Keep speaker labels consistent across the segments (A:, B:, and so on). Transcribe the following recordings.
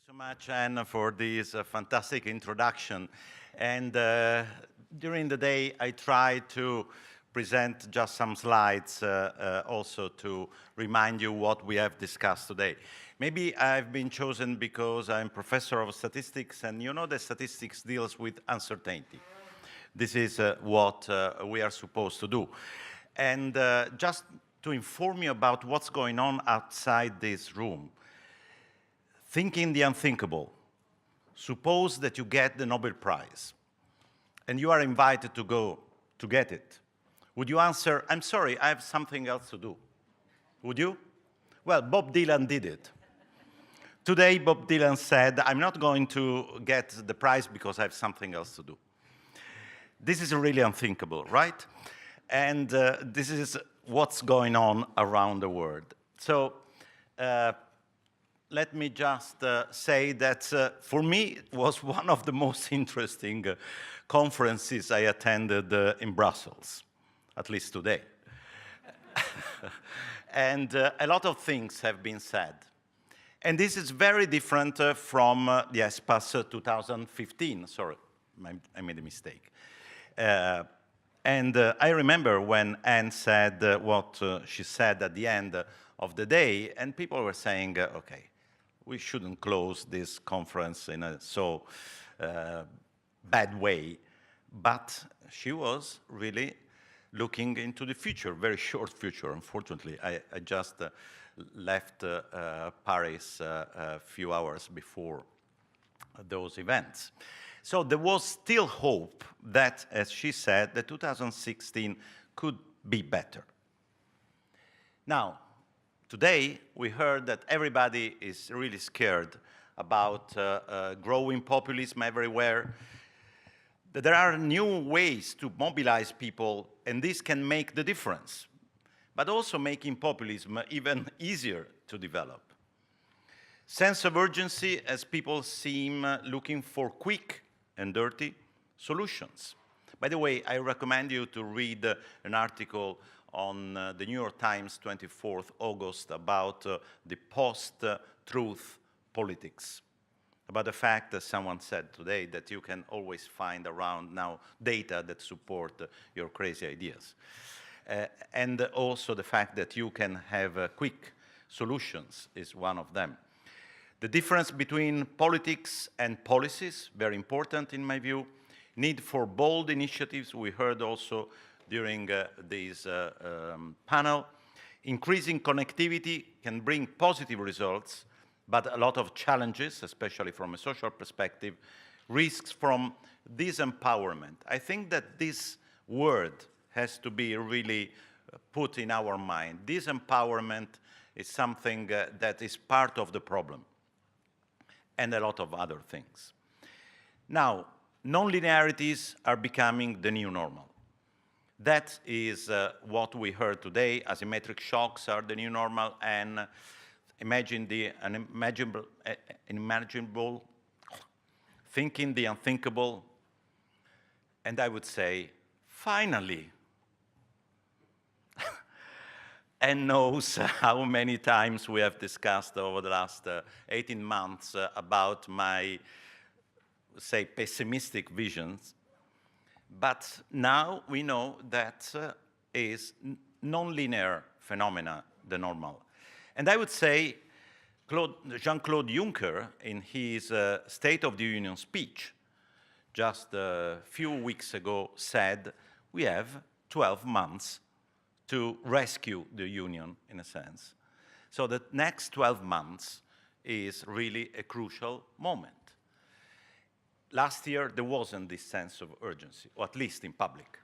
A: so much, Anne, for this fantastic introduction. And during the day, I tried to present just some slides also to remind you what we have discussed today. Maybe I've been chosen because I'm professor of statistics, and you know that statistics deals with uncertainty. This is what we are supposed to do. And just to inform you about what's going on outside this room, thinking the unthinkable. Suppose that you get the Nobel Prize and you are invited to go to get it. Would you answer, I'm sorry, I have something else to do? Would you? Well, Bob Dylan did it. Today, Bob Dylan said, I'm not going to get the prize because I have something else to do. This is really unthinkable, right? And this is what's going on around the world. So, let me just say that for me, it was one of the most interesting conferences I attended in Brussels, at least today. And a lot of things have been said. And this is very different from the ESPAS 2015. Sorry, I made a mistake. And I remember when Anne said what she said at the end of the day, and people were saying, okay, we shouldn't close this conference in a so bad way. But she was really looking into the future, very short future, unfortunately. I just left Paris a few hours before those events. So there was still hope that, as she said, that 2016 could be better. Now, today, we heard that everybody is really scared about growing populism everywhere, that there are new ways to mobilize people, and this can make the difference, but also making populism even easier to develop. Sense of urgency as people seem looking for quick and dirty solutions. By the way, I recommend you to read an article on the New York Times, 24th August, about the post-truth politics, about the fact that someone said today that you can always find around now data that support your crazy ideas. And also the fact that you can have quick solutions is one of them. The difference between politics and policies, very important in my view. Need for bold initiatives, we heard also during this panel. Increasing connectivity can bring positive results, but a lot of challenges, especially from a social perspective, risks from disempowerment. I think that this word has to be really put in our mind. Disempowerment is something that is part of the problem, and a lot of other things. Now, non-linearities are becoming the new normal. That is what we heard today. Asymmetric shocks are the new normal, and imagine the unimaginable, thinking the unthinkable, and I would say, finally. And knows how many times we have discussed over the last 18 months about my, say, pessimistic visions. But now we know that is non-linear phenomena, the normal. And I would say Jean-Claude Juncker, in his State of the Union speech just a few weeks ago, said we have 12 months to rescue the Union, in a sense. So the next 12 months is really a crucial moment. Last year, there wasn't this sense of urgency, or at least in public.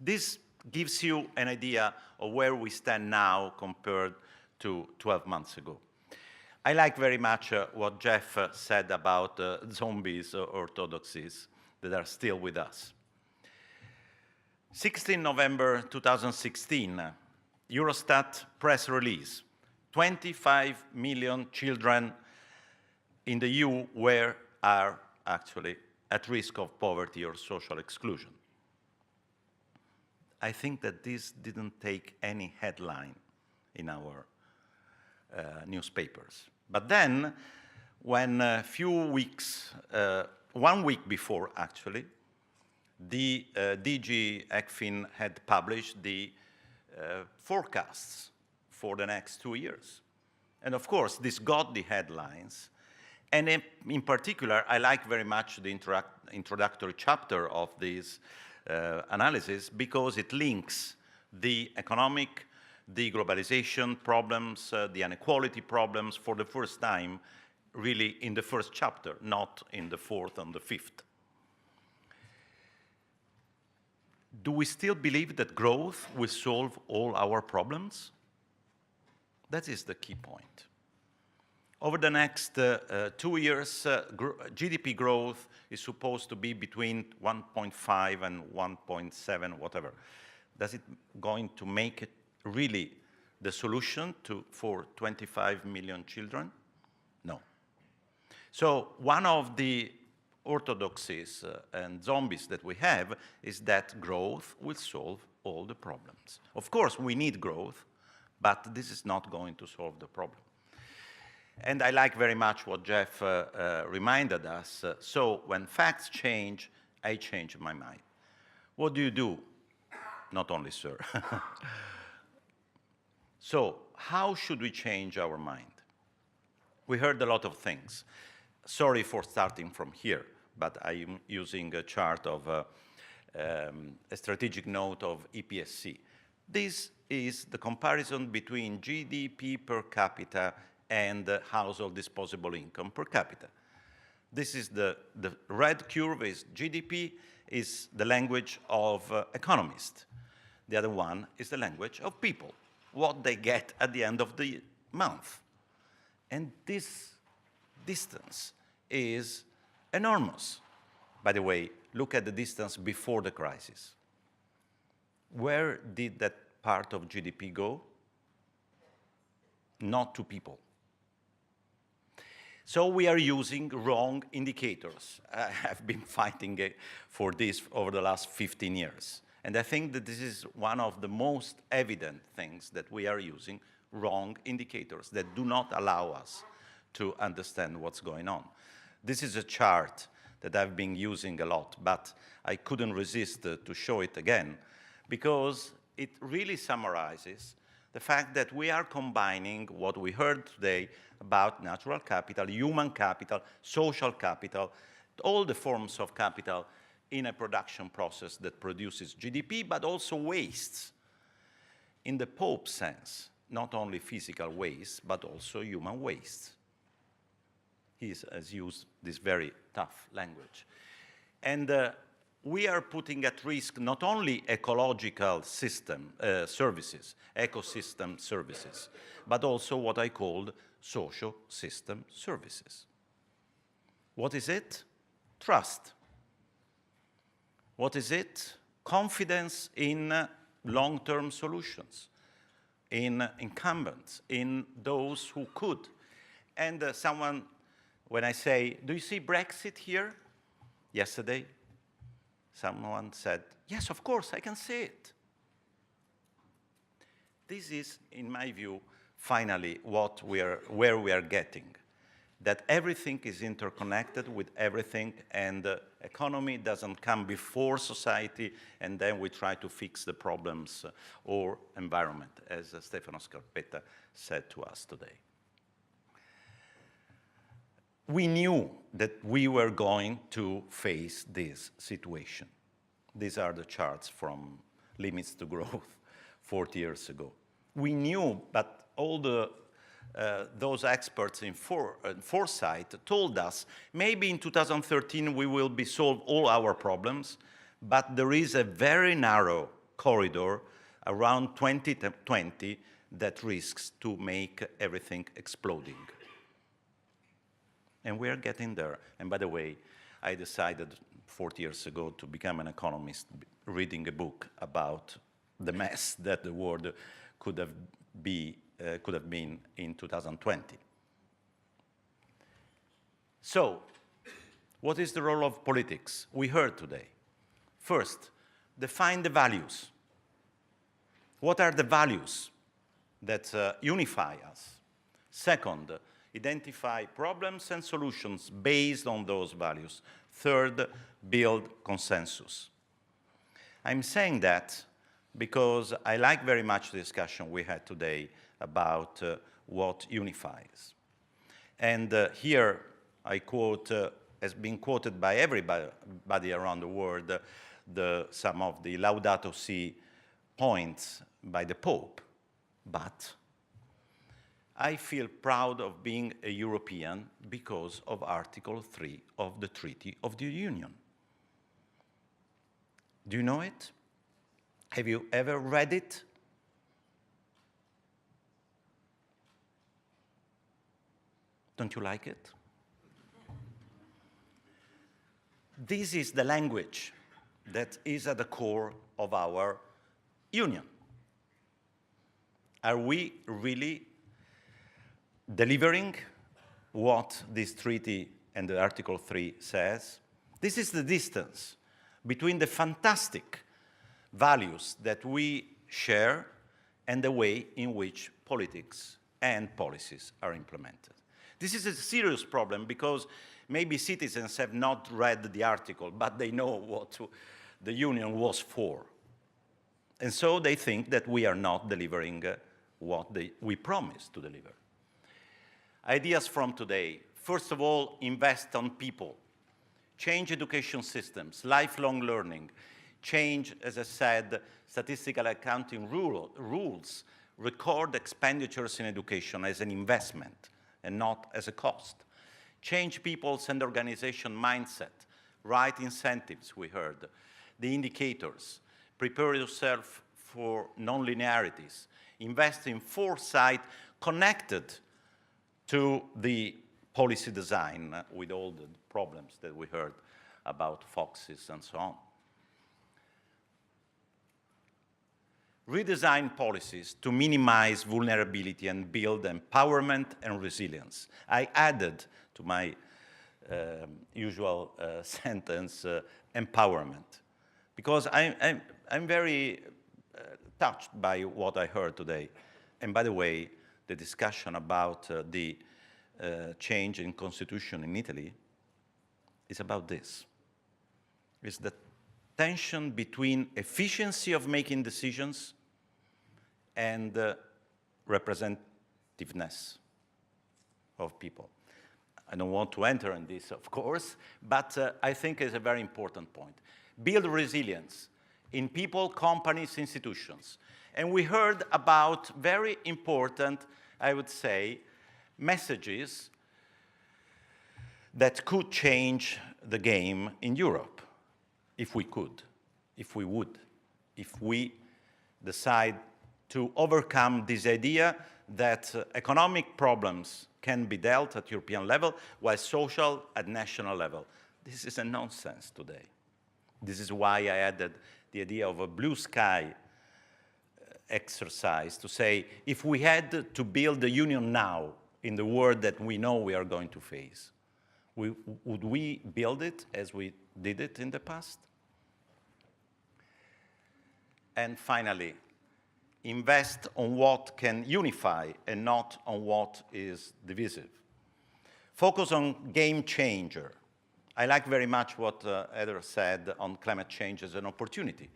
A: This gives you an idea of where we stand now compared to 12 months ago. I like very much what Jeff said about zombies or orthodoxies that are still with us. 16 November 2016, Eurostat press release. 25 million children in the EU are actually at risk of poverty or social exclusion. I think that this didn't take any headline in our newspapers. But then, when a few weeks, 1 week before actually, the DG ECFIN had published the forecasts for the next 2 years. And of course, this got the headlines. And in particular, I like very much the introductory chapter of this analysis because it links the economic, the globalization problems, the inequality problems for the first time, really in the first chapter, not in the fourth and the fifth. Do we still believe that growth will solve all our problems? That is the key point. Over the next 2 years, GDP growth is supposed to be between 1.5 and 1.7, whatever. Is it going to make it really the solution for 25 million children? No. So one of the orthodoxies and zombies that we have is that growth will solve all the problems. Of course, we need growth, but this is not going to solve the problem. And I like very much what Jeff reminded us. So when facts change, I change my mind. What do you do? Not only, sir. So how should we change our mind? We heard a lot of things. Sorry for starting from here, but I am using a chart of a strategic note of EPSC. This is the comparison between GDP per capita and household disposable income per capita. This is the red curve is GDP, is the language of economists. The other one is the language of people, what they get at the end of the month. And this distance is enormous. By the way, look at the distance before the crisis. Where did that part of GDP go? Not to people. So we are using wrong indicators. I have been fighting for this over the last 15 years. And I think that this is one of the most evident things that we are using wrong indicators that do not allow us to understand what's going on. This is a chart that I've been using a lot, but I couldn't resist to show it again because it really summarizes the fact that we are combining what we heard today about natural capital, human capital, social capital, all the forms of capital in a production process that produces GDP, but also wastes in the Pope sense, not only physical waste, but also human waste. He has used this very tough language. And we are putting at risk not only ecological system services, ecosystem services, but also what I called social system services. What is it? Trust. What is it? Confidence in long-term solutions, in incumbents, in those who could. And someone, when I say, do you see Brexit here? Yesterday, someone said, yes, of course, I can see it. This is, in my view, finally where we are getting, that everything is interconnected with everything, and the economy doesn't come before society, and then we try to fix the problems or environment, as Stefano Scarpetta said to us today. We knew that we were going to face this situation. These are the charts from Limits to Growth 40 years ago. We knew, but all those experts in foresight told us maybe in 2013 we will be solved all our problems, but there is a very narrow corridor around 2020 that risks to make everything exploding. And we are getting there. And by the way, I decided 40 years ago to become an economist, reading a book about the mess that the world could have been in 2020. So, what is the role of politics? We heard today. First, define the values. What are the values that unify us? Second, identify problems and solutions based on those values. Third, build consensus. I'm saying that because I like very much the discussion we had today about what unifies. And here I quote, has been quoted by everybody around the world, some of the Laudato Si points by the Pope. But I feel proud of being a European because of Article 3 of the Treaty of the Union. Do you know it? Have you ever read it? Don't you like it? This is the language that is at the core of our union. Are we really delivering what this treaty and the Article 3 says? This is the distance between the fantastic values that we share and the way in which politics and policies are implemented. This is a serious problem because maybe citizens have not read the article, but they know what the union was for. And so they think that we are not delivering what we promised to deliver. Ideas from today. First of all, invest on people. Change education systems, lifelong learning. Change, as I said, statistical accounting rules. Record expenditures in education as an investment and not as a cost. Change people's and organization mindset. Right incentives, we heard. The indicators. Prepare yourself for non-linearities. Invest in foresight connected to the policy design with all the problems that we heard about foxes and so on. Redesign policies to minimize vulnerability and build empowerment and resilience. I added to my usual sentence, empowerment, because I'm very touched by what I heard today. And by the way, the discussion about the change in constitution in Italy is about this. It's the tension between efficiency of making decisions and representativeness of people. I don't want to enter in this, of course, but I think it's a very important point. Build resilience in people, companies, institutions. And we heard about very important, I would say, messages that could change the game in Europe, if we could, if we would, if we decide to overcome this idea that economic problems can be dealt at European level, while social at national level. This is a nonsense today. This is why I added the idea of a blue sky exercise to say, if we had to build the union now in the world that we know we are going to face, would we build it as we did it in the past? And finally, invest on what can unify and not on what is divisive. Focus on game changer. I like very much what Heather said on climate change as an opportunity.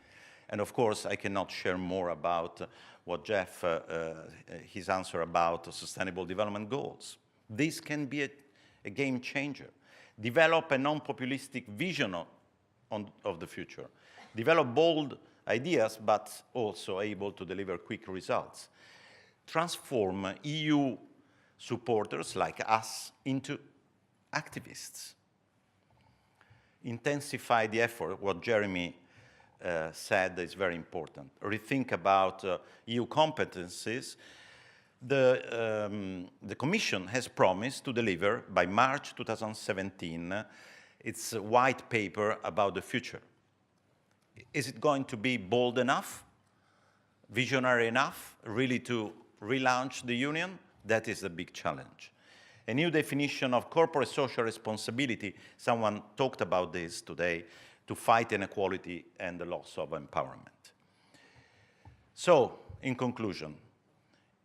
A: And of course, I cannot share more about what Jeff, his answer about Sustainable Development Goals. This can be a game changer. Develop a non-populistic vision of the future. Develop bold ideas, but also able to deliver quick results. Transform EU supporters like us into activists. Intensify the effort, what Jeremy said is very important. Rethink about EU competencies. The Commission has promised to deliver by March 2017 its white paper about the future. Is it going to be bold enough, visionary enough, really to relaunch the Union? That is a big challenge. A new definition of corporate social responsibility, someone talked about this today, to fight inequality and the loss of empowerment. So, in conclusion,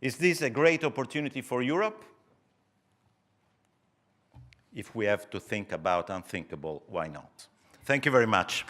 A: is this a great opportunity for Europe? if we have to think about unthinkable, why not? Thank you very much.